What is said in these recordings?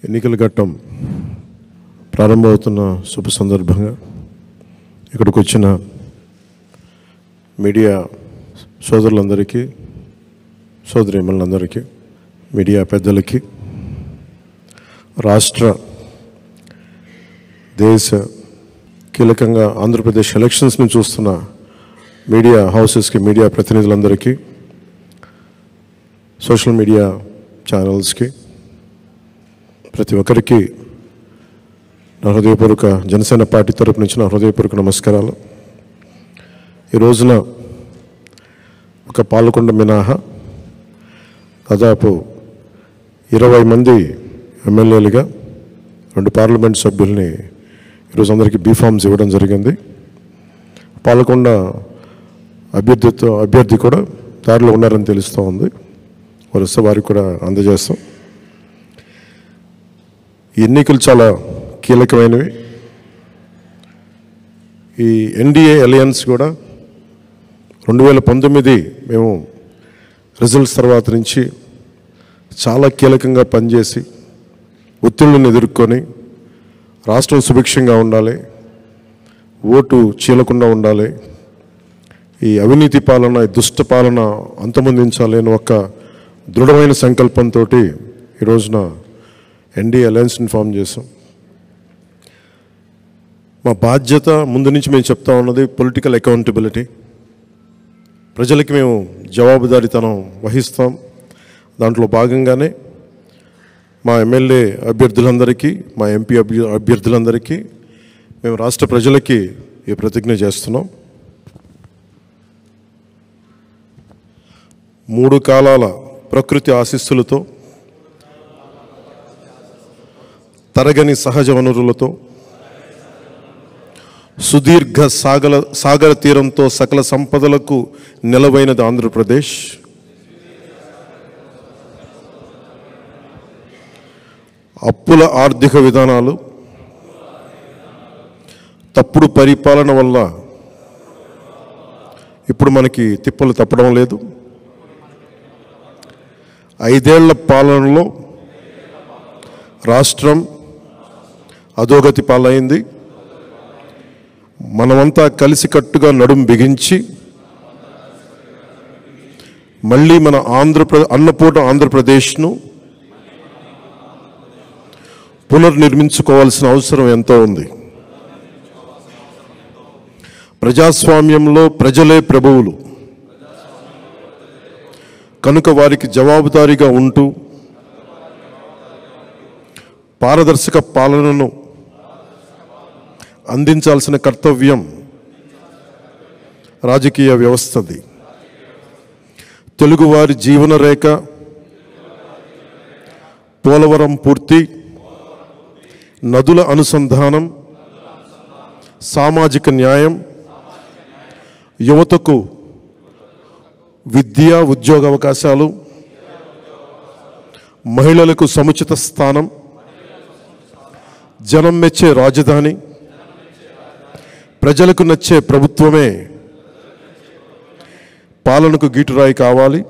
ఎన్నికల ఘట్టం ప్రారంభమవుతున్న శుభ సందర్భంగా ఇక్కడికి వచ్చిన మీడియా సోదరులందరికీ, సోదరీమణులందరికీ, మీడియా పెద్దలకి, రాష్ట్ర దేశ కీలకంగా ఆంధ్రప్రదేశ్ ఎలక్షన్స్ని చూస్తున్న మీడియా హౌసెస్కి, మీడియా ప్రతినిధులందరికీ, సోషల్ మీడియా ఛానల్స్కి, ప్రతి ఒక్కరికి నా హృదయపూర్వక జనసేన పార్టీ తరపు నుంచి నా హృదయపూర్వక నమస్కారాలు. ఈ రోజున ఒక పాలకొండ మినహా దాదాపు 20 మంది ఎమ్మెల్యేలుగా 2 పార్లమెంట్ సభ్యుల్ని ఈరోజు అందరికీ బీఫామ్స్ ఇవ్వడం జరిగింది. పాలకొండ అభ్యర్థి కూడా దారిలో ఉన్నారని తెలుస్తూ ఉంది. వరుస వారికి కూడా అందజేస్తాం. ఎన్నికలు చాలా కీలకమైనవి. ఈ ఎన్డీఏ అలయన్స్ కూడా 2019 మేము రిజల్ట్స్ తర్వాత నుంచి చాలా కీలకంగా పనిచేసి ఒత్తిళ్లను ఎదుర్కొని రాష్ట్రం సుభిక్షంగా ఉండాలి, ఓటు చీలకుండా ఉండాలి, ఈ అవినీతి పాలన, దుష్ట పాలన అంతమొందించాలి అని ఒక దృఢమైన సంకల్పంతో ఈ రోజున ఎన్డీఏ అలయన్స్ని ఫామ్ చేసాం. మా బాధ్యత ముందు నుంచి మేము చెప్తా ఉన్నది పొలిటికల్ అకౌంటబిలిటీ. ప్రజలకి మేము జవాబుదారీతనం వహిస్తాం. దాంట్లో భాగంగానే మా ఎమ్మెల్యే అభ్యర్థులందరికీ, మా ఎంపీ అభ్యర్థులందరికీ మేము రాష్ట్ర ప్రజలకి ఈ ప్రతిజ్ఞ చేస్తున్నాం. 3 కాలాల ప్రకృతి ఆశీస్సులతో, తరగని సహజ వనరులతో, సుదీర్ఘ సాగర తీరంతో సకల సంపదలకు నెలవైనది ఆంధ్రప్రదేశ్. అప్పుల ఆర్థిక విధానాలు, తప్పుడు పరిపాలన వల్ల ఇప్పుడు మనకి తిప్పలు తప్పడం లేదు. 5 ఏళ్ల పాలనలో రాష్ట్రం అధోగతి పాలైంది. మనమంతా కలిసికట్టుగా నడుం బిగించి మళ్ళీ మన అన్నపూర్ణ ఆంధ్రప్రదేశ్ను పునర్నిర్మించుకోవాల్సిన అవసరం ఎంతో ఉంది. ప్రజాస్వామ్యంలో ప్రజలే ప్రభువులు కనుక వారికి జవాబుదారీగా ఉంటూ పారదర్శక పాలనను అందించాల్సిన కర్తవ్యం రాజకీయ వ్యవస్థది. తెలుగువారి జీవన రేఖ, పోలవరం పూర్తి, నదుల అనుసంధానం, సామాజిక న్యాయం, యువతకు విద్య, ఉద్యోగ అవకాశాలు, మహిళలకు సముచిత స్థానం, జనం మెచ్చే రాజధాని, ప్రజలకు నచ్చే ప్రభుత్వమే పాలనకు గీటురాయి కావాలి.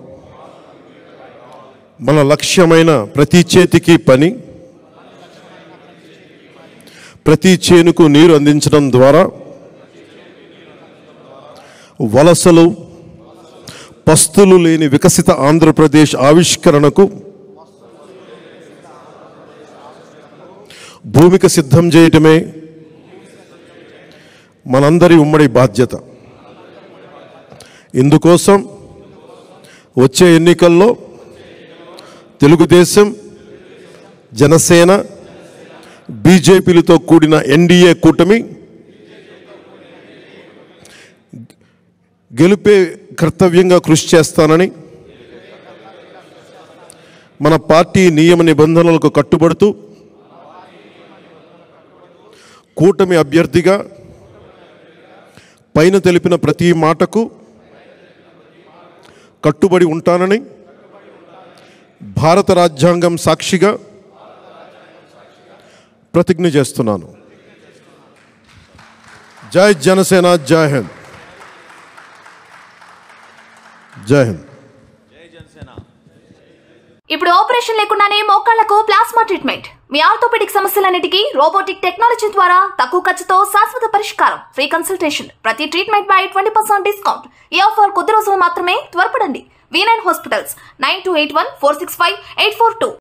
మన లక్ష్యమైన ప్రతి చేతికి పని, ప్రతి చేనుకు నీరు అందించడం ద్వారా వలసలు, పస్తులు లేని వికసిత ఆంధ్రప్రదేశ్ ఆవిష్కరణకు భూమిక సిద్ధం చేయటమే మనందరి ఉమ్మడి బాధ్యత. ఇందుకోసం వచ్చే ఎన్నికల్లో తెలుగుదేశం, జనసేన, బీజేపీలతో కూడిన ఎన్డీఏ కూటమి గెలుపే కర్తవ్యంగా కృషి చేస్తానని, మన పార్టీ నియమ నిబంధనలకు కట్టుబడుతూ కూటమి అభ్యర్థిగా పైన తెలిపిన ప్రతి మాటకు కట్టుబడి ఉంటానని భారత రాజ్యాంగం సాక్షిగా ప్రతిజ్ఞ చేస్తున్నాను. జై జనసేన, జై హింద్. జై హింద్. ఇప్పుడు ఆపరేషన్ లేకుండానే మోకాళ్లకు ప్లాస్మా ట్రీట్మెంట్. మీ ఆర్థోపెడిక్ సమస్యలన్నిటికీ రోబోటిక్ టెక్నాలజీ ద్వారా తక్కువ ఖర్చుతో శాశ్వత పరిష్కారం. Free consultation. ప్రతి ట్రీట్మెంట్ పై 20% డిస్కౌంట్. ఈ ఆఫర్ కొద్ది రోజులు మాత్రమే. త్వరపడండి. V9 hospitals 9281465842.